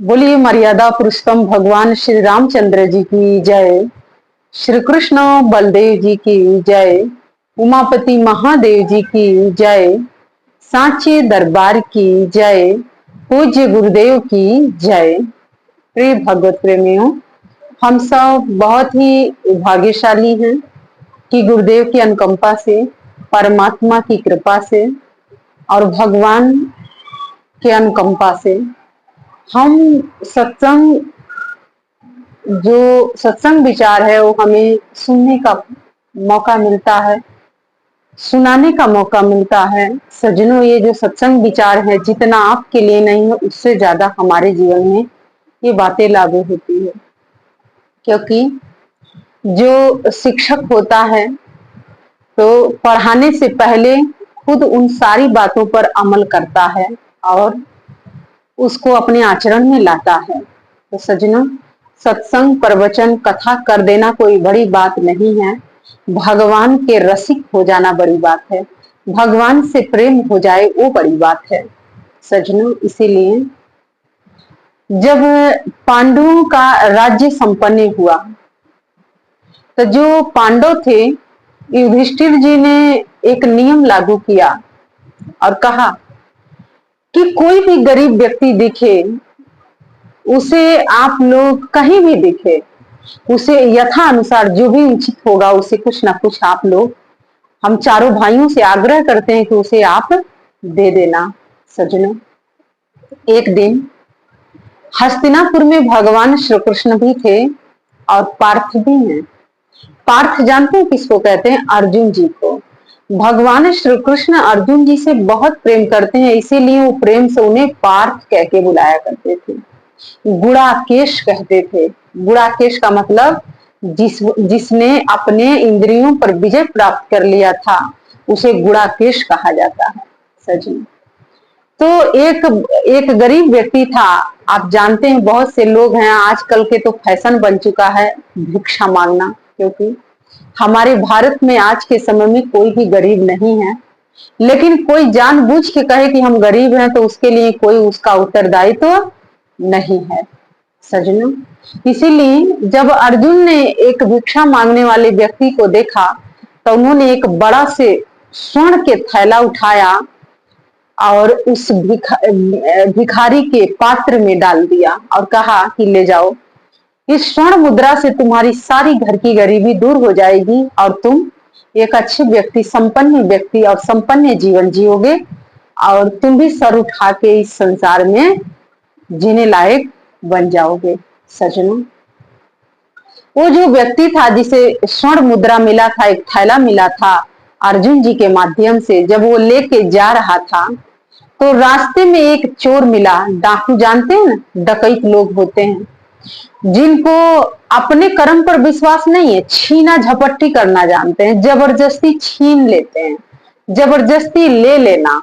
बोलिए मर्यादा पुरुषोत्तम भगवान श्री रामचंद्र जी की जय। श्री कृष्ण बलदेव जी की जय। उमापति महादेव जी की जय। सांचे दरबार की जय। पूज्य गुरुदेव की जय। प्रिय भगवत प्रेमियों, हम सब बहुत ही भाग्यशाली हैं कि गुरुदेव की अनुकंपा से, परमात्मा की कृपा से और भगवान के अनुकंपा से हम सत्संग जो सत्संग विचार है वो हमें सुनने का मौका मिलता है, सुनाने का मौका मिलता है। सज्जनों, ये जो सत्संग विचार है जितना आपके लिए नहीं है उससे ज्यादा हमारे जीवन में ये बातें लागू होती है, क्योंकि जो शिक्षक होता है तो पढ़ाने से पहले खुद उन सारी बातों पर अमल करता है और उसको अपने आचरण में लाता है। तो सज्जनों, सत्संग प्रवचन कथा कर देना कोई बड़ी बात नहीं है, भगवान के रसिक हो जाना बड़ी बात है, भगवान से प्रेम हो जाए वो बड़ी बात है। सज्जनों, इसीलिए जब पांडवों का राज्य संपन्न हुआ तो जो पांडव थे, युधिष्ठिर जी ने एक नियम लागू किया और कहा कि कोई भी गरीब व्यक्ति दिखे, उसे आप लोग कहीं भी दिखे, उसे यथा अनुसार जो भी उचित होगा उसे कुछ ना कुछ आप लोग, हम चारों भाइयों से आग्रह करते हैं कि उसे आप दे देना। सज्जनों, एक दिन हस्तिनापुर में भगवान श्री कृष्ण भी थे और पार्थ भी हैं। पार्थ जानते हैं किसको कहते हैं? अर्जुन जी को। भगवान श्री कृष्ण अर्जुन जी से बहुत प्रेम करते हैं, इसीलिए वो प्रेम से उन्हें पार्थ कह के बुलाया करते थे। गुड़ाकेश कहते थे। गुड़ाकेश का मतलब जिसने अपने इंद्रियों पर विजय प्राप्त कर लिया था उसे गुड़ाकेश कहा जाता है। सजी तो एक गरीब व्यक्ति था। आप जानते हैं बहुत से लोग हैं, आजकल के तो फैशन बन चुका है भिक्षा मांगना, क्योंकि हमारे भारत में आज के समय में कोई भी गरीब नहीं है। लेकिन कोई जानबूझ के कहे कि हम गरीब हैं तो उसके लिए कोई उसका उत्तरदायित्व नहीं है। सज्जनों, इसीलिए जब अर्जुन ने एक भिक्षा मांगने वाले व्यक्ति को देखा तो उन्होंने एक बड़ा से स्वर्ण के थैला उठाया और उस भिखारी के पात्र में डाल दिया और कहा कि ले जाओ, इस स्वर्ण मुद्रा से तुम्हारी सारी घर की गरीबी दूर हो जाएगी और तुम एक अच्छे व्यक्ति, संपन्न व्यक्ति और संपन्न जीवन जियोगे और तुम भी सर उठा के इस संसार में जीने लायक बन जाओगे। सज्जनों, वो जो व्यक्ति था जिसे स्वर्ण मुद्रा मिला था, एक थैला मिला था अर्जुन जी के माध्यम से, जब वो लेके जा रहा था तो रास्ते में एक चोर मिला। डाकू जानते हैं ना, डकैत लोग होते हैं जिनको अपने कर्म पर विश्वास नहीं है, छीना झपट्टी करना जानते हैं, जबरदस्ती छीन लेते हैं, जबरदस्ती ले लेना।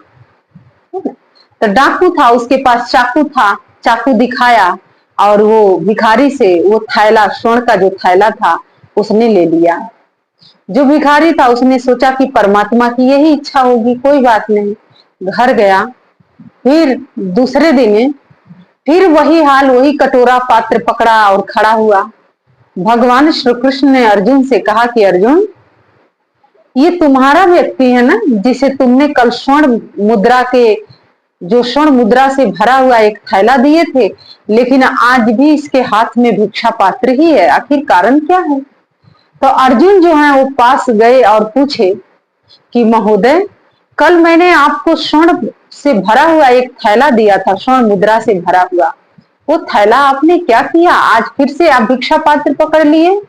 तो डाकू था, उसके पास चाकू था, चाकू दिखाया और वो भिखारी से वो थैला, स्वर्ण का जो थैला था उसने ले लिया। जो भिखारी था उसने सोचा कि परमात्मा की यही इच्छा होगी, कोई बात नहीं, घर गया। फिर दूसरे दिन फिर वही हाल, वही कटोरा पात्र पकड़ा और खड़ा हुआ। भगवान श्री कृष्ण ने अर्जुन से कहा कि अर्जुन, ये तुम्हारा व्यक्ति है ना जिसे तुमने कल स्वर्ण मुद्रा के, जो स्वर्ण मुद्रा से भरा हुआ एक थैला दिए थे, लेकिन आज भी इसके हाथ में भिक्षा पात्र ही है, आखिर कारण क्या है? तो अर्जुन जो है वो पास गए और पूछे कि महोदय, कल मैंने आपको स्वर्ण से भरा हुआ एक थैला दिया था, स्वर्ण मुद्रा से भरा हुआ, वो थैला आपने क्या किया? आज फिर से आप भिक्षा पात्र पकड़ लिए?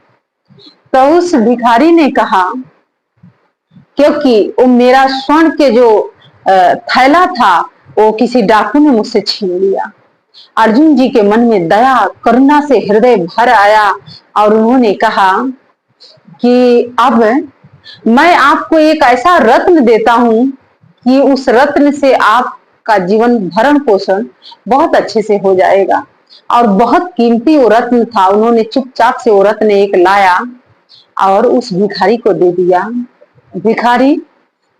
तो उस भिखारी ने कहा, क्योंकि वो मेरा स्वर्ण के जो थैला था वो किसी डाकू ने मुझसे छीन लिया। अर्जुन जी के मन में दया करुणा से हृदय भर आया और उन्होंने कहा कि अब मैं आपको एक ऐसा रत्न देता हूं कि उस रत्न से आपका जीवन भरण पोषण बहुत अच्छे से हो जाएगा। और बहुत कीमती वो रत्न था। उन्होंने चुपचाप से वो रत्न एक लाया और उस भिखारी को दे दिया। भिखारी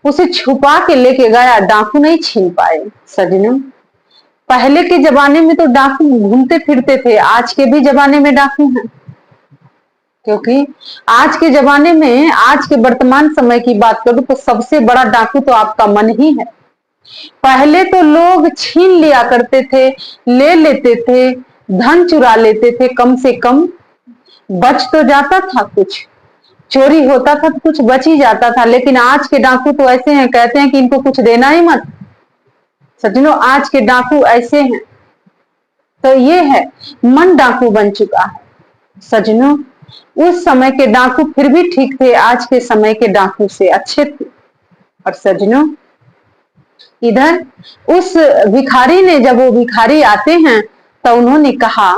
उसे छुपा के लेके गया, डाकू नहीं छीन पाए। सज्जनों, पहले के जमाने में तो डाकू घूमते फिरते थे, आज के भी जमाने में डाकू हैं, क्योंकि आज के जमाने में, आज के वर्तमान समय की बात करूं तो सबसे बड़ा डाकू तो आपका मन ही है। पहले तो लोग छीन लिया करते थे, ले लेते थे, धन चुरा लेते थे, कम से कम बच तो जाता था, कुछ चोरी होता था तो कुछ बच ही जाता था। लेकिन आज के डाकू तो ऐसे हैं, कहते हैं कि इनको कुछ देना ही मत। सज्जनों, आज के डाकू ऐसे हैं। तो ये है, मन डाकू बन चुका है। सज्जनों, उस समय के डाकू फिर भी ठीक थे, आज के समय के डाकू से अच्छे थे। और सज्जनों, इधर उस भिखारी ने, जब वो भिखारी आते हैं तो उन्होंने कहा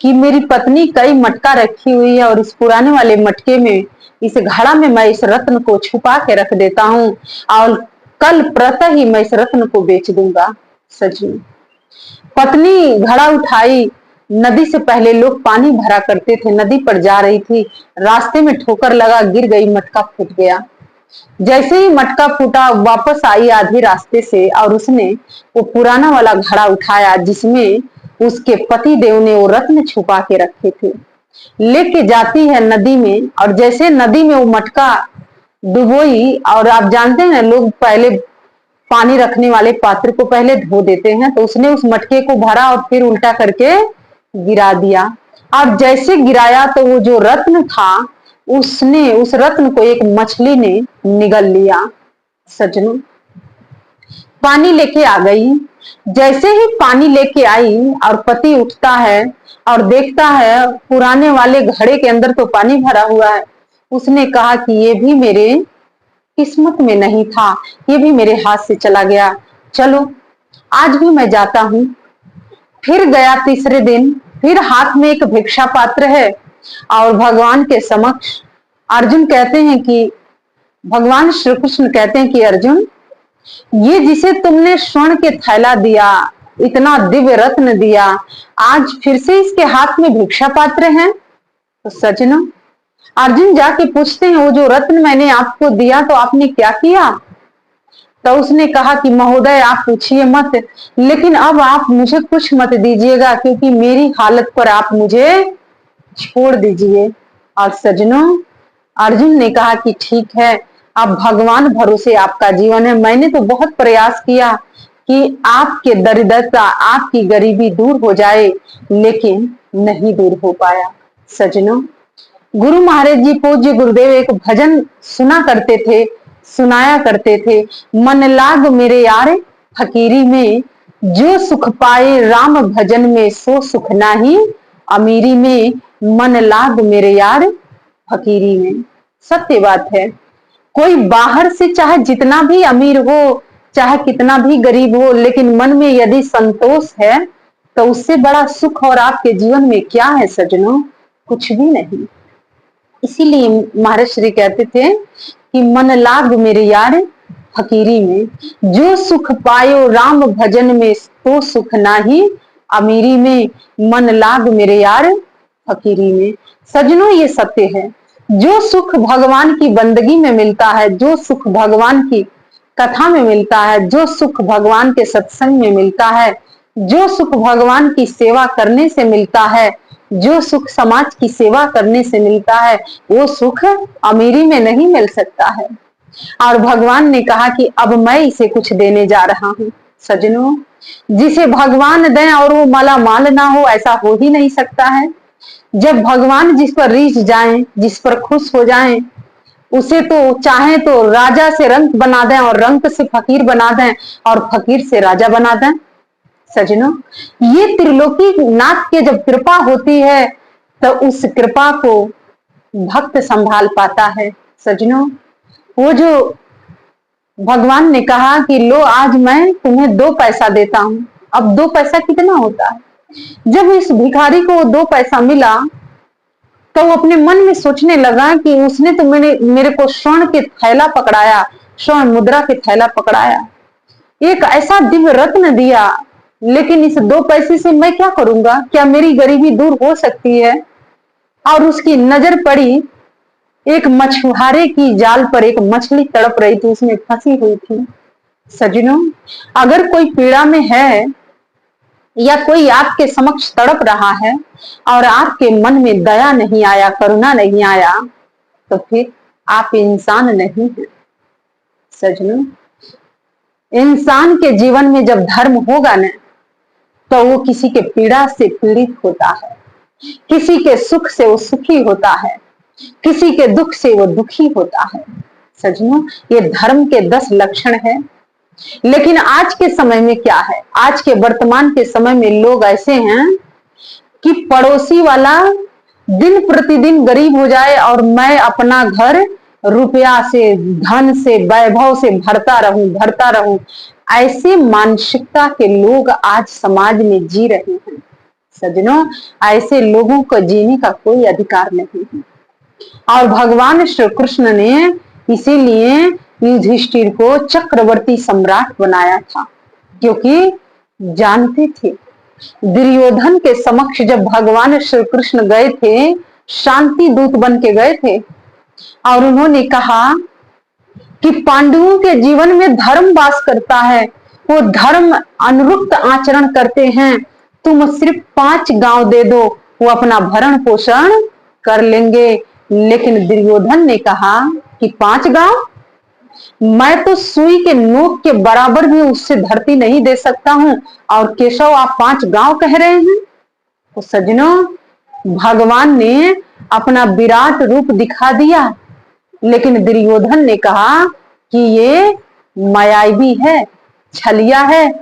कि मेरी पत्नी कई मटका रखी हुई है और इस पुराने वाले मटके में, इस घड़ा में मैं इस रत्न को छुपा के रख देता हूं और कल प्रातः ही मैं इस रत्न को बेच दूंगा। सज्जनों, पत्नी घड़ा उठाई, नदी से पहले लोग पानी भरा करते थे, नदी पर जा रही थी, रास्ते में ठोकर लगा, गिर गई, मटका फूट गया। जैसे ही मटका फूटा, वापस आई आधे रास्ते से और उसने वो पुराना वाला घड़ा उठाया जिसमें उसके पति देव ने वो रत्न छुपा के रखे थे, लेके जाती है नदी में। और जैसे नदी में वो मटका डुबोई, और आप जानते हैं लोग पहले पानी रखने वाले पात्र को पहले धो देते हैं, तो उसने उस मटके को भरा और फिर उल्टा करके गिरा दिया। और जैसे गिराया तो वो जो रत्न था, उसने, उस रत्न को एक मछली ने निगल लिया। सज्जनों, पानी लेके आ गई। जैसे ही पानी लेके आई और पति उठता है और देखता है पुराने वाले घड़े के अंदर तो पानी भरा हुआ है, उसने कहा कि ये भी मेरे किस्मत में नहीं था, ये भी मेरे हाथ से चला गया, चलो आज भी मैं जाता हूं। फिर गया तीसरे दिन, फिर हाथ में एक भिक्षा पात्र है और भगवान के समक्ष अर्जुन कहते हैं कि, भगवान श्री कृष्ण कहते हैं कि अर्जुन, ये जिसे तुमने स्वर्ण के थैला दिया, इतना दिव्य रत्न दिया, आज फिर से इसके हाथ में भिक्षा पात्र है। तो सज्जनों, अर्जुन जाके पूछते हैं, वो जो रत्न मैंने आपको दिया तो आपने क्या किया? तो उसने कहा कि महोदय आप पूछिए मत, लेकिन अब आप मुझे कुछ मत दीजिएगा, क्योंकि मेरी हालत पर आप मुझे छोड़ दीजिए। और सज्जनों, अर्जुन ने कहा कि ठीक है, अब भगवान भरोसे आपका जीवन है। मैंने तो बहुत प्रयास किया कि आपके दरिद्रता, आपकी गरीबी दूर हो जाए, लेकिन नहीं दूर हो पाया। सज्जनों, गुरु महाराज जी, पूज्य गुरुदेव एक भजन सुना करते थे, सुनाया करते थे, मन लाग मेरे यार फकीरी में, जो सुख पाए राम भजन में, सो सुख नाही अमीरी में, मन लाग मेरे यार फकीरी में। सत्य बात है, कोई बाहर से चाहे जितना भी अमीर हो, चाहे कितना भी गरीब हो, लेकिन मन में यदि संतोष है तो उससे बड़ा सुख और आपके जीवन में क्या है सज्जनों? कुछ भी नहीं। इसीलिए महाराज श्री कहते थे कि मन लाग मेरे यार फकीरी में, जो सुख पायो राम भजन में, तो सुख नाही अमीरी में, मन लाग मेरे यार फकीरी में। सज्जनों, ये सत्य है, जो सुख भगवान की बंदगी में मिलता है, जो सुख भगवान की कथा में मिलता है, जो सुख भगवान के सत्संग में मिलता है, जो सुख भगवान की सेवा करने से मिलता है, जो सुख समाज की सेवा करने से मिलता है, वो सुख अमीरी में नहीं मिल सकता है। और भगवान ने कहा कि अब मैं इसे कुछ देने जा रहा हूं। सज्जनों, जिसे भगवान दें और वो माला माल ना हो, ऐसा हो ही नहीं सकता है। जब भगवान जिस पर रीझ जाएं, जिस पर खुश हो जाएं, उसे तो चाहे तो राजा से रंक बना दें और रंक से फकीर बना दें और फकीर से राजा बना दें। सज्जनों, ये त्रिलोकी नाथ की जब कृपा होती है तो उस कृपा को भक्त संभाल पाता है। सज्जनों, वो जो भगवान ने कहा कि लो आज मैं तुम्हें 2 पैसा देता हूं, अब 2 पैसा कितना होता है? जब इस भिखारी को 2 पैसा मिला तो वो अपने मन में सोचने लगा कि उसने तो मेरे को स्वर्ण के थैला पकड़ाया, स्वर्ण मुद्रा के थैला पकड़ाया, एक ऐसा दिव्य रत्न दिया, लेकिन इस 2 पैसे से मैं क्या करूंगा? क्या मेरी गरीबी दूर हो सकती है? और उसकी नजर पड़ी एक मछुआरे की जाल पर, एक मछली तड़प रही थी, उसमें फंसी हुई थी। सज्जनों, अगर कोई पीड़ा में है या कोई आपके समक्ष तड़प रहा है और आपके मन में दया नहीं आया, करुणा नहीं आया, तो फिर आप इंसान नहीं हैं। सजनों, इंसान के जीवन में जब धर्म होगा ना, तो वो किसी के पीड़ा से पीड़ित होता है, किसी के सुख से वो सुखी होता है, किसी के दुख से वो दुखी होता है। सजनों, ये धर्म के 10 लक्षण है। लेकिन आज के समय में क्या है, आज के वर्तमान के समय में लोग ऐसे हैं कि पड़ोसी वाला दिन प्रतिदिन गरीब हो जाए और मैं अपना घर रुपया से, धन से, वैभव से भरता रहूं, ऐसी मानसिकता के लोग आज समाज में जी रहे हैं। सजनों, ऐसे लोगों को जीने का कोई अधिकार नहीं है। और भगवान श्री कृष्ण ने इसीलिए युधिष्ठिर को चक्रवर्ती सम्राट बनाया था, क्योंकि जानते थे दुर्योधन के समक्ष जब भगवान श्री कृष्ण गए थे, शांति दूत बन के गए थे, और उन्होंने कहा कि पांडवों के जीवन में धर्म वास करता है, वो धर्म अनुरुक्त आचरण करते हैं, तुम सिर्फ 5 गांव दे दो, वो अपना भरण पोषण कर लेंगे। लेकिन दुर्योधन ने कहा कि 5 गांव, मैं तो सुई के नोक के बराबर भी उससे धरती नहीं दे सकता हूं, और केशव आप 5 गांव कह रहे हैं। तो सजनों, भगवान ने अपना विराट रूप दिखा दिया, लेकिन दुर्योधन ने कहा कि ये मायावी है, छलिया है,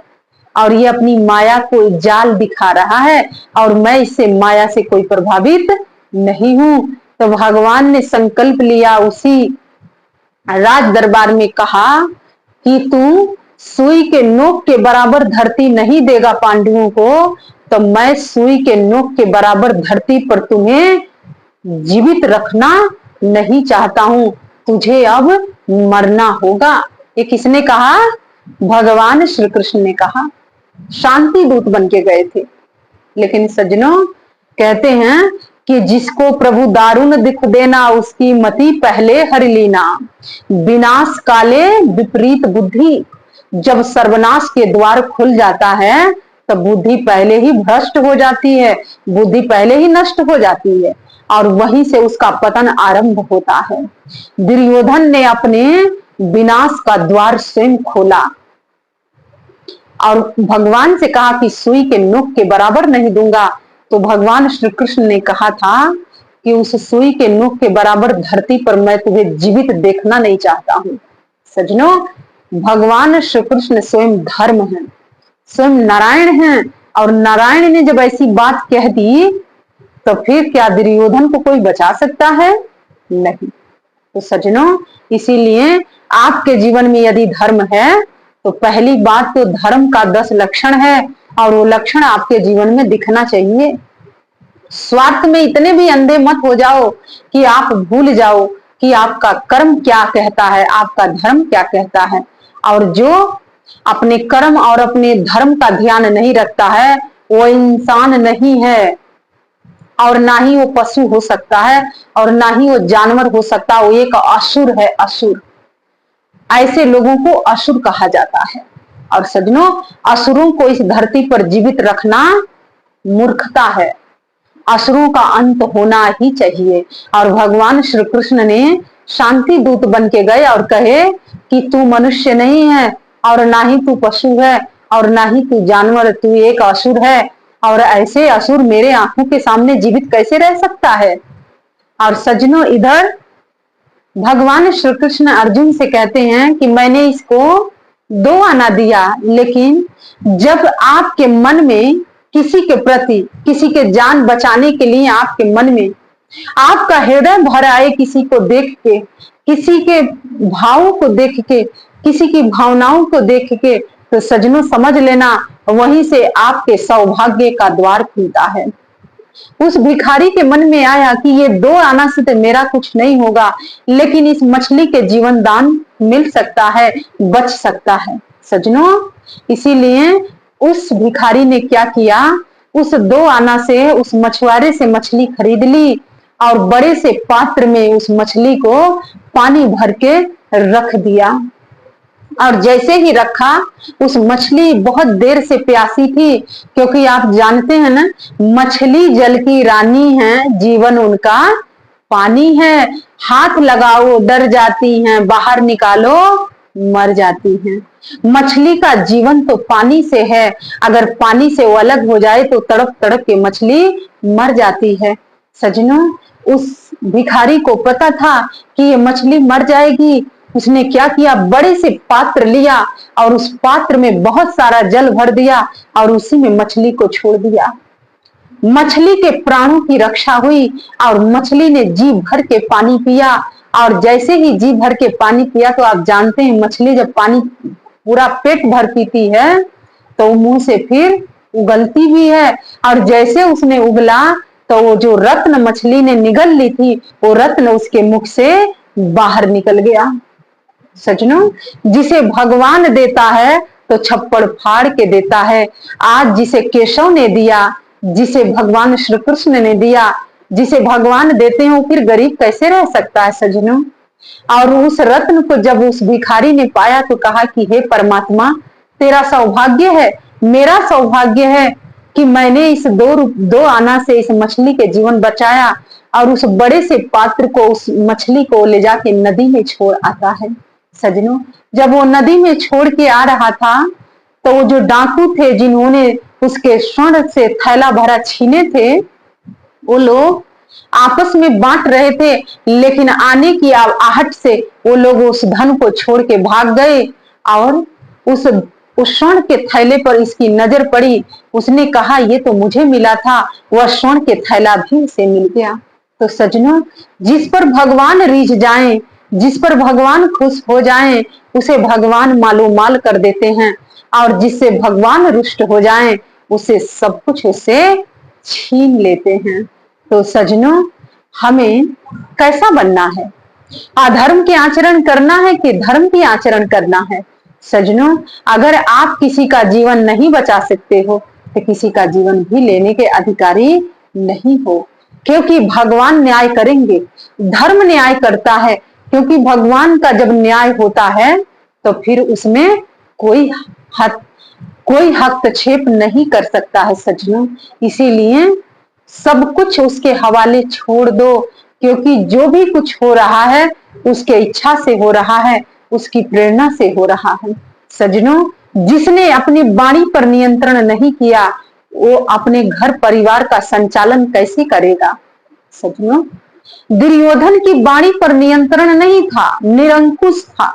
और ये अपनी माया को जाल दिखा रहा है, और मैं इससे माया से कोई प्रभावित नहीं हूं। तो भगवान ने संकल्प लिया, उसी राज दरबार में कहा कि तू सुई के नोक के बराबर धरती नहीं देगा पांडवों को, तो मैं सुई के नोक के बराबर धरती पर तुम्हें जीवित रखना नहीं चाहता हूं, तुझे अब मरना होगा। ये किसने कहा? भगवान श्री कृष्ण ने कहा। शांति दूत बन के गए थे। लेकिन सज्जनों, कहते हैं कि जिसको प्रभु दारुण दुख देना, उसकी मति पहले हर लीना। विनाश काले विपरीत बुद्धि। जब सर्वनाश के द्वार खुल जाता है तो बुद्धि पहले ही भ्रष्ट हो जाती है, बुद्धि पहले ही नष्ट हो जाती है, और वहीं से उसका पतन आरंभ होता है। दुर्योधन ने अपने विनाश का द्वार स्वयं खोला और भगवान से कहा कि सुई के नोक के बराबर नहीं दूंगा। तो भगवान श्री कृष्ण ने कहा था कि उस सुई के नोक के बराबर धरती पर मैं तुम्हें जीवित देखना नहीं चाहता हूं। सजनों, भगवान श्री कृष्ण स्वयं धर्म है, स्वयं नारायण हैं, और नारायण ने जब ऐसी बात कह दी तो फिर क्या दुर्योधन को कोई बचा सकता है? नहीं। तो सजनों, इसीलिए आपके जीवन में यदि धर्म है तो पहली बात तो धर्म का 10 लक्षण है, और वो लक्षण आपके जीवन में दिखना चाहिए। स्वार्थ में इतने भी अंधे मत हो जाओ कि आप भूल जाओ कि आपका कर्म क्या कहता है, आपका धर्म क्या कहता है। और जो अपने कर्म और अपने धर्म का ध्यान नहीं रखता है, वो इंसान नहीं है, और ना ही वो पशु हो सकता है, और ना ही वो जानवर हो सकता, वो एक असुर है, असुर। ऐसे लोगों को असुर कहा जाता है। और सजनों, असुरों को इस धरती पर जीवित रखना मूर्खता है। असुरों का अंत होना ही चाहिए। और भगवान श्री कृष्ण ने शांति दूत बन के गए और कहे कि तू मनुष्य नहीं है, और ना ही तू पशु है, और ना ही तू जानवर, तू एक असुर है, और ऐसे असुर मेरे आंखों के सामने जीवित कैसे रह सकता है। और सजनों, इधर भगवान श्री कृष्ण अर्जुन से कहते हैं कि मैंने इसको 2 आना दिया, लेकिन जब आपके मन में किसी के प्रति, किसी के जान बचाने के लिए आपके मन में आपका हृदय भर आए, किसी को देख के, किसी के भावों को देख के, किसी की भावनाओं को देख के, तो सजनों समझ लेना वहीं से आपके सौभाग्य का द्वार खुलता है। उस भिखारी के मन में आया कि ये 2 आना से तो मेरा कुछ नहीं होगा, लेकिन इस मछली के जीवन दान मिल सकता है, बच सकता है। सजनों, इसीलिए उस भिखारी ने क्या किया, उस 2 आना से उस मछुआरे से मछली खरीद ली, और बड़े से पात्र में उस मछली को पानी भर के रख दिया। और जैसे ही रखा, उस मछली बहुत देर से प्यासी थी, क्योंकि आप जानते हैं ना, मछली जल की रानी है, जीवन उनका पानी है। हाथ लगाओ डर जाती हैं, बाहर निकालो मर जाती हैं। मछली का जीवन तो पानी से है, अगर पानी से वो अलग हो जाए तो तड़प तड़प के मछली मर जाती है। सजनों, उस भिखारी को पता था कि ये मछली मर जाएगी। उसने क्या किया, बड़े से पात्र लिया और उस पात्र में बहुत सारा जल भर दिया और उसी में मछली को छोड़ दिया। मछली के प्राणों की रक्षा हुई और मछली ने जी भर के पानी पिया। और जैसे ही जी भर के पानी पिया, तो आप जानते हैं मछली जब पानी पूरा पेट भर पीती है तो मुंह से फिर उगलती भी है। और जैसे उसने उगला तो वो जो रत्न मछली ने निगल ली थी, वो रत्न उसके मुख से बाहर निकल गया। सजनों, जिसे भगवान देता है तो छप्पड़ फाड़ के देता है। आज जिसे केशव ने दिया, जिसे भगवान श्री कृष्ण ने दिया, जिसे भगवान देते हो, फिर गरीब कैसे रह सकता है सजनों। और उस रत्न को जब उस भिखारी ने पाया तो कहा कि हे परमात्मा, तेरा सौभाग्य है, मेरा सौभाग्य है कि मैंने इस दो आना से इस मछली के जीवन बचाया। और उस बड़े से पात्र को, उस मछली को ले जाके नदी में छोड़ आता है। सजनों, जब वो नदी में छोड़ के आ रहा था तो वो जो डाकू थे, जिन्होंने उसके स्वर्ण से थैला भरा छीने थे, वो लोग आपस में बांट रहे थे, लेकिन आने की आहट से वो लोग उस धन को छोड़ के भाग गए। और उस स्वर्ण के थैले पर इसकी नजर पड़ी। उसने कहा ये तो मुझे मिला था, वह स्वर्ण के थैला भी उसे मिल गया। तो सजनों, जिस पर भगवान रीझ जाएं, जिस पर भगवान खुश हो जाएं, उसे भगवान मालो माल कर देते हैं। और जिससे भगवान रुष्ट हो जाएं, उसे सब कुछ उससे छीन लेते हैं। तो सजनों, हमें कैसा बनना है? अधर्म के आचरण करना है कि धर्म की आचरण करना है? सजनों, अगर आप किसी का जीवन नहीं बचा सकते हो तो किसी का जीवन भी लेने के अधिकारी नहीं हो, क्योंकि भगवान न्याय करेंगे। धर्म न्याय करता है, क्योंकि भगवान का जब न्याय होता है तो फिर उसमें कोई हस्तक्षेप नहीं कर सकता है सजनों। इसीलिए सब कुछ उसके हवाले छोड़ दो, क्योंकि जो भी कुछ हो रहा है उसके इच्छा से हो रहा है, उसकी प्रेरणा से हो रहा है। सजनों, जिसने अपनी वाणी पर नियंत्रण नहीं किया, वो अपने घर परिवार का संचालन कैसे करेगा? सजनों, दुर्योधन की वाणी पर नियंत्रण नहीं था, निरंकुश था,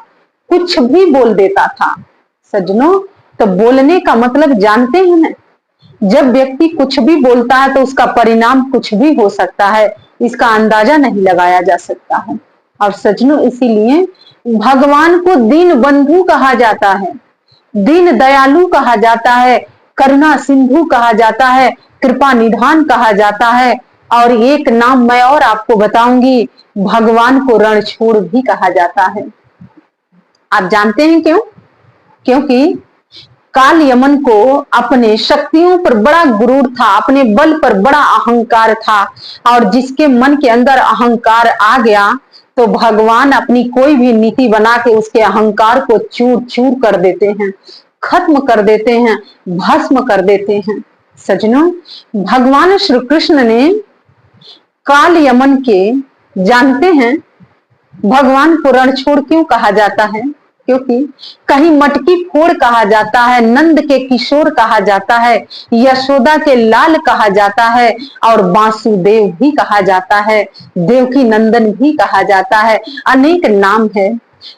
कुछ भी बोल देता था। सजनों, तो बोलने का मतलब जानते हैं ना, जब व्यक्ति कुछ भी बोलता है तो उसका परिणाम कुछ भी हो सकता है, इसका अंदाजा नहीं लगाया जा सकता है। और सजनों, इसीलिए भगवान को दीन बंधु कहा जाता है, दीन दयालु कहा जाता है, करुणा सिंधु कहा जाता है, कृपा निधान कहा जाता है। और एक नाम मैं और आपको बताऊंगी, भगवान को रणछोड़ भी कहा जाता है। आप जानते हैं क्यों? क्योंकि काल यमन को अपने शक्तियों पर बड़ा गुरूर था, अपने बल पर बड़ा अहंकार था। और जिसके मन के अंदर अहंकार आ गया तो भगवान अपनी कोई भी नीति बना के उसके अहंकार को चूर चूर कर देते हैं, खत्म कर देते हैं, भस्म कर देते हैं। सजनों, भगवान श्री कृष्ण ने काल यमन के, जानते हैं भगवान को रणछोड़ क्यों कहा जाता है? क्योंकि कहीं मटकी फोड़ कहा जाता है, नंद के किशोर कहा जाता है, यशोदा के लाल कहा जाता है, और वासुदेव भी कहा जाता है, देवकी नंदन भी कहा जाता है। अनेक नाम है।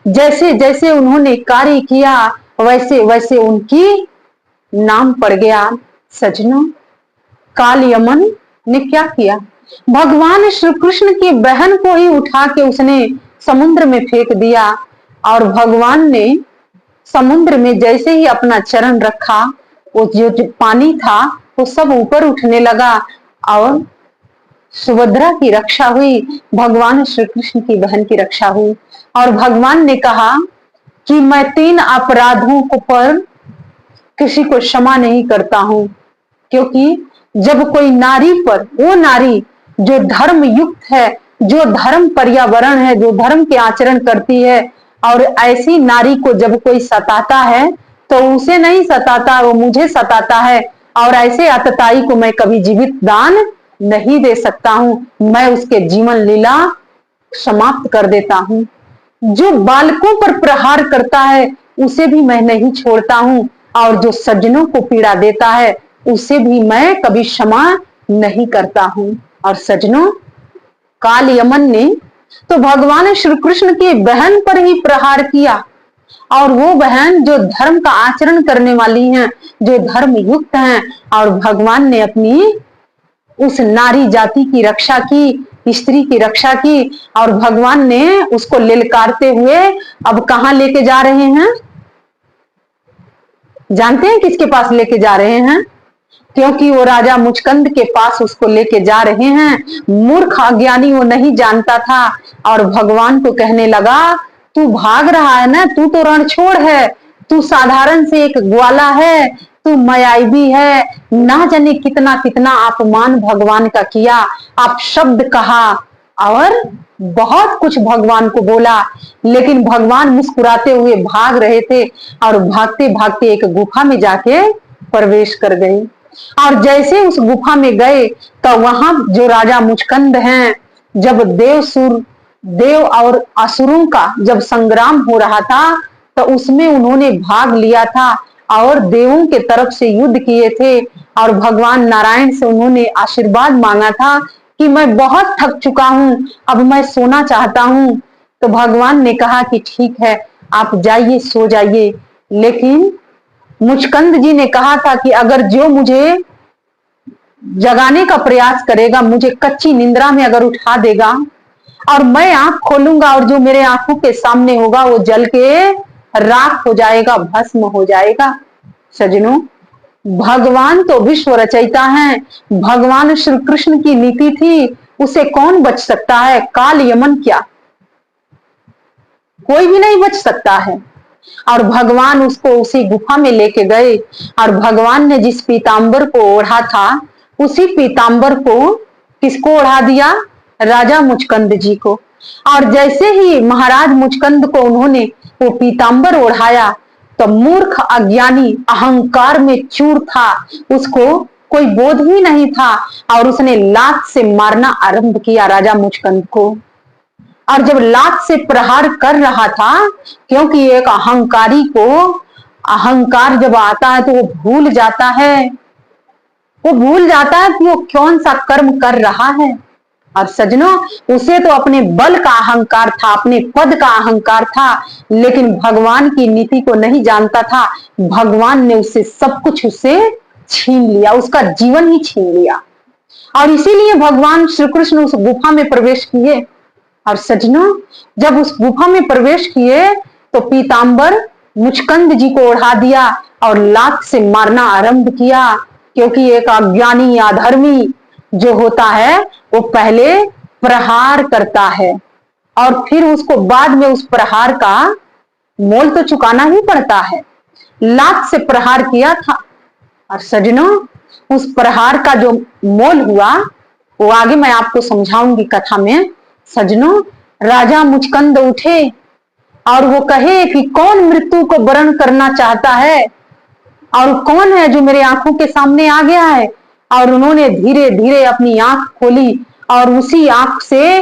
जैसे जैसे उन्होंने कार्य किया वैसे वैसे उनकी नाम पड़ गया। सजनों, काल यमन ने क्या किया? भगवान श्री कृष्ण की बहन को ही उठा के उसने समुद्र में फेंक दिया। और भगवान ने समुद्र में जैसे ही अपना चरण रखा, वो जो पानी था वो सब ऊपर उठने लगा और सुभद्रा की रक्षा हुई, भगवान श्री कृष्ण की बहन की रक्षा हुई। और भगवान ने कहा कि मैं 3 अपराधों को पर किसी को क्षमा नहीं करता हूं, क्योंकि जब कोई नारी पर, वो नारी जो धर्म युक्त है, जो धर्म पर्यावरण है, जो धर्म के आचरण करती है, और ऐसी नारी को जब कोई सताता है तो उसे नहीं सताता, वो मुझे सताता है, और ऐसे आतताई को मैं कभी जीवित दान नहीं दे सकता हूं। मैं उसके जीवन लीला समाप्त कर देता हूं। जो बालकों पर प्रहार करता है उसे भी मैं नहीं छोड़ता हूं, और जो सज्जनों को पीड़ा देता है उसे भी मैं कभी क्षमा नहीं करता हूं। और सज्जनों, काल यमन ने तो भगवान श्री कृष्ण की बहन पर ही प्रहार किया, और वो बहन जो धर्म का आचरण करने वाली हैं, जो धर्म युक्त हैं, और भगवान ने अपनी उस नारी जाति की रक्षा की, स्त्री की रक्षा की, और भगवान ने उसको ललकारते हुए अब कहां लेके जा रहे हैं? जानते हैं किसके पास लेके जा रहे हैं? क्योंकि वो राजा मुचकंद के पास उसको लेके जा रहे हैं। मूर्ख अज्ञानी वो नहीं जानता था, और भगवान को कहने लगा, तू भाग रहा है ना, तू तो रणछोड़ है, तू साधारण से एक ग्वाला है, तू मायावी है। ना जाने कितना कितना अपमान भगवान का किया, आप शब्द कहा और बहुत कुछ भगवान को बोला, लेकिन भगवान मुस्कुराते हुए भाग रहे थे, और भागते भागते एक गुफा में जाके प्रवेश कर गए। और जैसे उस गुफा में गए तो वहां जो राजा मुचकंद हैं, जब देव और असुरों का जब संग्राम हो रहा था तो उसमें उन्होंने भाग लिया था, और देवों के तरफ से युद्ध किए थे, और भगवान नारायण से उन्होंने आशीर्वाद मांगा था कि मैं बहुत थक चुका हूं, अब मैं सोना चाहता हूं। तो भगवान ने कहा कि ठीक है, आप जाइए, सो जाइए। लेकिन मुचकंद जी ने कहा था कि अगर जो मुझे जगाने का प्रयास करेगा, मुझे कच्ची निंद्रा में अगर उठा देगा, और मैं आंख खोलूंगा और जो मेरे आंखों के सामने होगा वो जल के राख हो जाएगा, भस्म हो जाएगा। सज्जनों, भगवान तो विश्व रचयिता हैं, भगवान श्री कृष्ण की नीति थी, उसे कौन बच सकता है? काल यमन क्या, कोई भी नहीं बच सकता है। और भगवान उसको उसी गुफा में लेके गए, और भगवान ने जिस पीतांबर को ओढ़ा था उसी पीतांबर को किसको ओढ़ा दिया? राजा मुचकंद जी को। और जैसे ही महाराज मुचकंद को उन्होंने वो पीतांबर ओढ़ाया तो मूर्ख अज्ञानी अहंकार में चूर था, उसको कोई बोध ही नहीं था, और उसने लात से मारना आरंभ किया राजा मुचकंद को। और जब लात से प्रहार कर रहा था, क्योंकि एक अहंकारी को अहंकार जब आता है तो वो भूल जाता है, वो भूल जाता है कि वो कौन सा कर्म कर रहा है। और सज्जनों, उसे तो अपने बल का अहंकार था, अपने पद का अहंकार था, लेकिन भगवान की नीति को नहीं जानता था। भगवान ने उससे सब कुछ उससे छीन लिया, उसका जीवन ही छीन लिया। और इसीलिए भगवान श्री कृष्ण उस गुफा में प्रवेश किए। और सज्जनों, जब उस गुफा में प्रवेश किए तो पीतांबर मुचकंद जी को ओढ़ा दिया और लात से मारना आरंभ किया, क्योंकि एक अज्ञानी अधर्मी जो होता है वो पहले प्रहार करता है, और फिर उसको बाद में उस प्रहार का मोल तो चुकाना ही पड़ता है। लात से प्रहार किया था, और सज्जनों, उस प्रहार का जो मोल हुआ वो आगे मैं आपको समझाऊंगी कथा में। सज्जनों, राजा मुचकंद उठे और वो कहे कि कौन मृत्यु को वरण करना चाहता है, और कौन है जो मेरे आंखों के सामने आ गया है। और उन्होंने धीरे धीरे अपनी आंख खोली, और उसी आंख से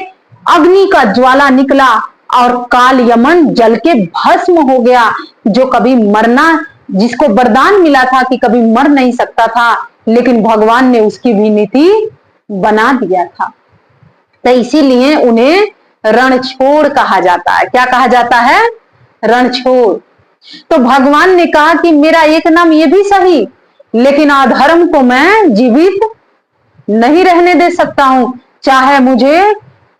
अग्नि का ज्वाला निकला, और काल यमन जल के भस्म हो गया। जो कभी मरना, जिसको वरदान मिला था कि कभी मर नहीं सकता था, लेकिन भगवान ने उसकी भी नीति बना दिया था। तो इसीलिए उन्हें रणछोड़ कहा जाता है। क्या कहा जाता है? रणछोड़। तो भगवान ने कहा कि मेरा एक नाम ये भी सही, लेकिन अधर्म को मैं जीवित नहीं रहने दे सकता हूं, चाहे मुझे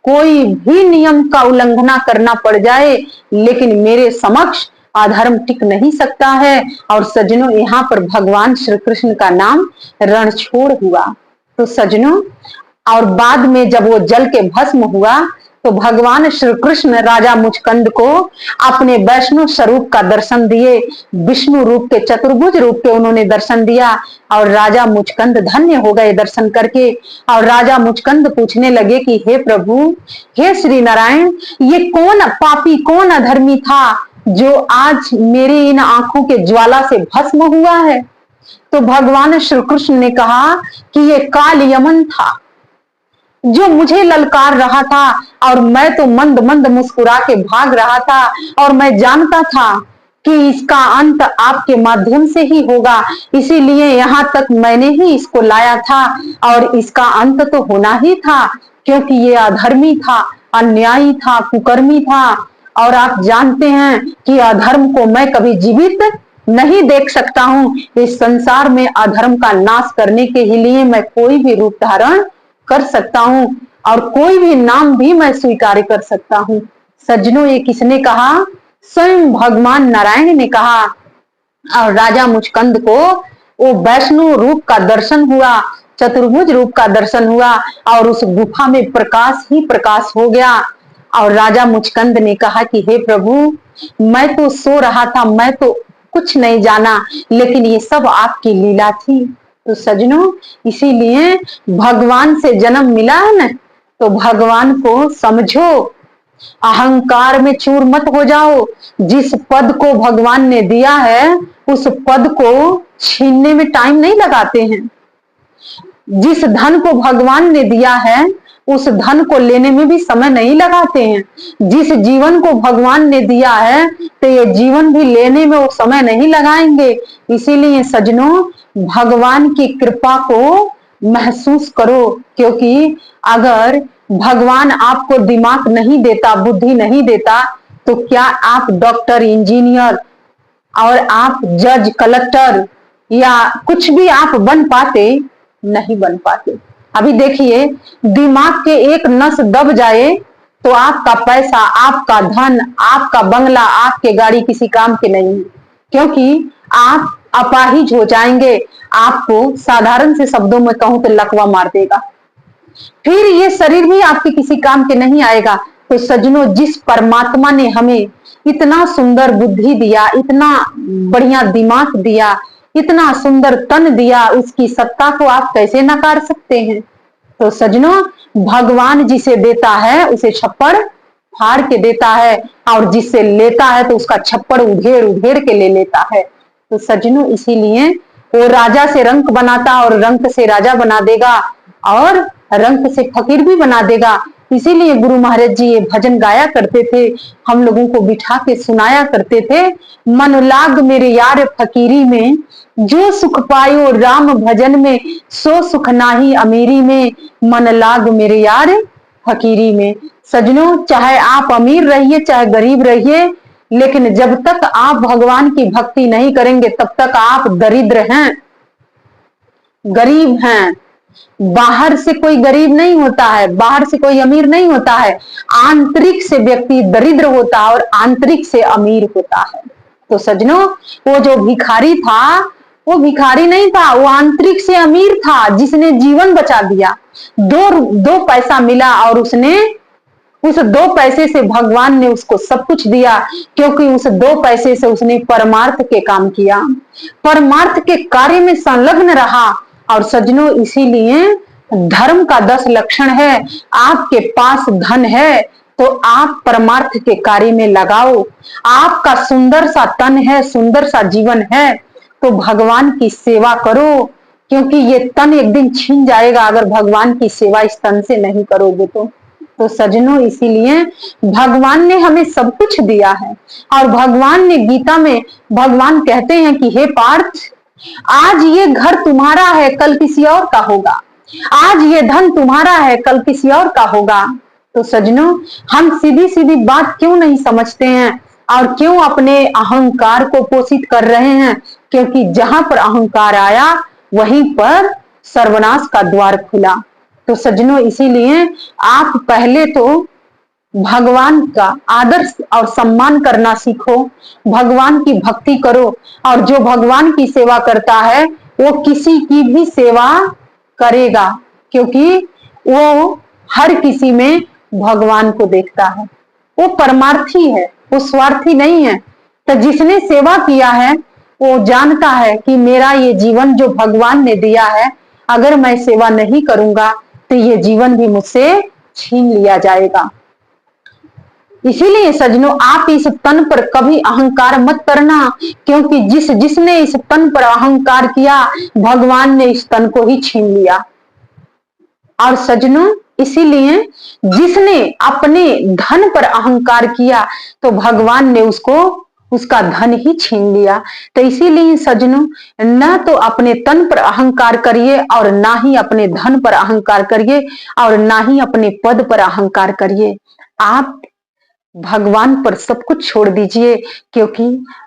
कोई भी नियम का उल्लंघना करना पड़ जाए, लेकिन मेरे समक्ष अधर्म टिक नहीं सकता है। और सज्जनों, यहाँ पर भगवान श्री कृष्ण का नाम रणछोड़ हुआ। तो सज्जनों, और बाद में जब वो जल के भस्म हुआ तो भगवान श्री कृष्ण राजा मुचकंद को अपने वैष्णव स्वरूप का दर्शन दिए, विष्णु रूप के, चतुर्भुज रूप के उन्होंने दर्शन दिया और राजा मुचकंद धन्य हो गए दर्शन करके। और राजा मुचकंद पूछने लगे कि हे प्रभु, हे श्री नारायण, ये कौन पापी, कौन अधर्मी था जो आज मेरी इन आंखों के ज्वाला से भस्म हुआ है? तो भगवान श्री कृष्ण ने कहा कि ये काल यमन था जो मुझे ललकार रहा था और मैं तो मंद मंद मुस्कुरा के भाग रहा था और मैं जानता था कि इसका अंत आपके माध्यम से ही होगा, इसीलिए यहाँ तक मैंने ही इसको लाया था और इसका अंत तो होना ही था, क्योंकि ये अधर्मी था, अन्यायी था, कुकर्मी था। और आप जानते हैं कि अधर्म को मैं कभी जीवित नहीं देख सकता हूं। इस संसार में अधर्म का नाश करने के लिए मैं कोई भी रूप धारण कर सकता हूं और कोई भी नाम भी मैं स्वीकार कर सकता हूं। सज्जनों, ये किसने कहा? स्वयं भगवान नारायण ने कहा। और राजा मुचकंद को वो वैष्णव रूप का दर्शन हुआ, चतुर्भुज रूप का दर्शन हुआ और उस गुफा में प्रकाश ही प्रकाश हो गया। और राजा मुचकंद ने कहा कि हे प्रभु, मैं तो सो रहा था, मैं तो कुछ नहीं जाना, लेकिन ये सब आपकी लीला थी। तो सजनों, इसीलिए भगवान से जन्म मिला है ना, तो भगवान को समझो, अहंकार में चूर मत हो जाओ। जिस पद को भगवान ने दिया है उस पद को छीनने में टाइम नहीं लगाते हैं। जिस धन को भगवान ने दिया है उस धन को लेने में भी समय नहीं लगाते हैं। जिस जीवन को भगवान ने दिया है तो ये जीवन भी लेने में वो समय नहीं लगाएंगे। इसीलिए सजनों, भगवान की कृपा को महसूस करो, क्योंकि अगर भगवान आपको दिमाग नहीं देता, बुद्धि नहीं देता, तो क्या आप डॉक्टर, इंजीनियर और आप जज, कलेक्टर या कुछ भी आप बन पाते? नहीं बन पाते। अभी देखिए, दिमाग के एक नस दब जाए तो आपका पैसा, आपका धन, आपका बंगला, आपके गाड़ी किसी काम के नहीं है, क्योंकि आप अपाहिज हो जाएंगे। आपको साधारण से शब्दों में कहूं तो लकवा मार देगा, फिर ये शरीर भी आपके किसी काम के नहीं आएगा। तो सज्जनों, जिस परमात्मा ने हमें इतना सुंदर बुद्धि दिया, इतना बढ़िया दिमाग दिया, इतना सुंदर तन दिया, उसकी सत्ता को आप कैसे नकार सकते हैं? तो सज्जनों, भगवान जिसे देता है उसे छप्पड़ फाड़ के देता है और जिससे लेता है तो उसका छप्पड़ उधेड़ उधेड़ के ले लेता है। तो सज्जनों, इसीलिए वो राजा से रंक बनाता और रंक से राजा बना देगा और रंक से फकीर भी बना देगा। इसीलिए गुरु महाराज जी ये भजन गाया करते थे, हम लोगों को बिठा के सुनाया करते थे। मन लाग मेरे यार फकीरी में, जो सुख पायो राम भजन में, सो सुख नाही अमीरी में, मन लाग मेरे यार फकीरी में। सजनों, चाहे आप अमीर रहिए चाहे गरीब रहिए, लेकिन जब तक आप भगवान की भक्ति नहीं करेंगे तब तक आप दरिद्र हैं, गरीब हैं। बाहर से कोई गरीब नहीं होता है, बाहर से कोई अमीर नहीं होता है, आंतरिक से व्यक्ति दरिद्र होता है और आंतरिक से अमीर होता है। तो सजनों, वो जो भिखारी था वो भिखारी नहीं था, वो आंतरिक से अमीर था, जिसने जीवन बचा दिया। दो पैसा मिला और उसने उस 2 पैसे से भगवान ने उसको सब कुछ दिया, क्योंकि उस 2 पैसे से उसने परमार्थ के काम किया, परमार्थ के कार्य में संलग्न रहा। और सज्जनों, इसीलिए धर्म का 10 लक्षण है। आपके पास धन है तो आप परमार्थ के कार्य में लगाओ। आपका सुंदर सा तन है, सुंदर सा जीवन है, तो भगवान की सेवा करो, क्योंकि ये तन एक दिन छीन जाएगा अगर भगवान की सेवा इस तन से नहीं करोगे तो सज्जनों, इसीलिए भगवान ने हमें सब कुछ दिया है। और भगवान ने गीता में भगवान कहते हैं कि हे पार्थ, आज ये घर तुम्हारा है कल किसी और का होगा, आज ये धन तुम्हारा है कल किसी और का होगा। तो सज्जनों, हम सीधी सीधी बात क्यों नहीं समझते हैं और क्यों अपने अहंकार को पोषित कर रहे हैं? क्योंकि जहां पर अहंकार आया वहीं पर सर्वनाश का द्वार खुला। तो सज्जनों, इसीलिए आप पहले तो भगवान का आदर और सम्मान करना सीखो, भगवान की भक्ति करो, और जो भगवान की सेवा करता है वो किसी की भी सेवा करेगा, क्योंकि वो हर किसी में भगवान को देखता है। वो परमार्थी है, वो स्वार्थी नहीं है। तो जिसने सेवा किया है वो जानता है कि मेरा ये जीवन जो भगवान ने दिया है, अगर मैं सेवा नहीं करूंगा तो ये जीवन भी मुझसे छीन लिया जाएगा। इसीलिए सज्जनों, आप इस तन पर कभी अहंकार मत करना, क्योंकि जिसने इस तन पर अहंकार किया, भगवान ने इस तन को ही छीन लिया। और सज्जनों, इसीलिए जिसने अपने धन पर अहंकार किया तो भगवान ने उसको उसका धन ही छीन लिया। तो इसीलिए सज्जनों, न तो अपने तन पर अहंकार करिए और ना ही अपने धन पर अहंकार करिए और ना ही अपने पद पर अहंकार करिए। आप भगवान पर सब कुछ छोड़ दीजिए, क्योंकि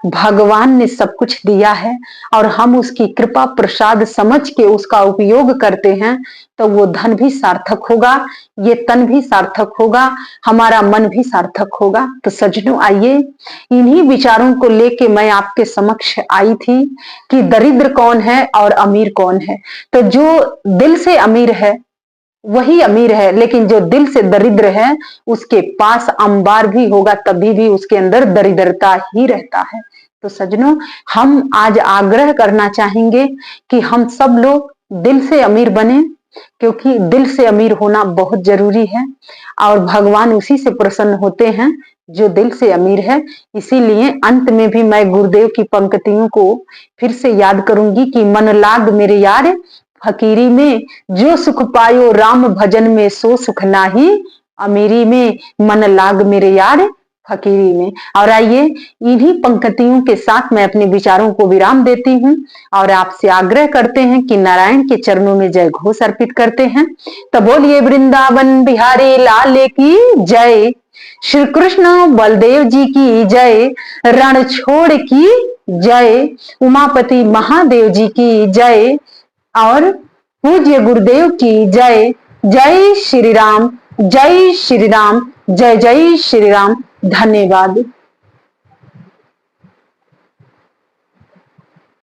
भगवान ने सब कुछ दिया है और हम उसकी कृपा प्रसाद समझ के उसका उपयोग करते हैं तो वो धन भी सार्थक होगा, ये तन भी सार्थक होगा, हमारा मन भी सार्थक होगा। तो सज्जनों, आइए, इन्हीं विचारों को लेके मैं आपके समक्ष आई थी कि दरिद्र कौन है और अमीर कौन है। तो जो दिल से अमीर है वही अमीर है, लेकिन जो दिल से दरिद्र है उसके पास अंबार भी होगा तभी भी उसके अंदर दरिद्रता ही रहता है। तो सज्जनों, हम आज आग्रह करना चाहेंगे कि हम सब लोग दिल से अमीर बने, क्योंकि दिल से अमीर होना बहुत जरूरी है और भगवान उसी से प्रसन्न होते हैं जो दिल से अमीर है। इसीलिए अंत में भी मैं गुरुदेव की पंक्तियों को फिर से याद करूंगी कि मन लाग मेरे यार फकीरी में, जो सुख पायो राम भजन में सो सुख नाही, अमीरी में मन लाग मेरे यार फकीरी में। और आइए, इन्हीं पंक्तियों के साथ मैं अपने विचारों को विराम देती हूँ और आपसे आग्रह करते हैं कि नारायण के चरणों में जय घोष अर्पित करते हैं। तो बोलिए वृंदावन बिहारी लाल की जय, श्री कृष्ण बलदेव जी की जय, रण छोड़ की जय, उमापति महादेव जी की जय और पूज्य गुरुदेव की जय। जय श्री राम, जय श्री राम, जय जय श्री राम। धन्यवाद।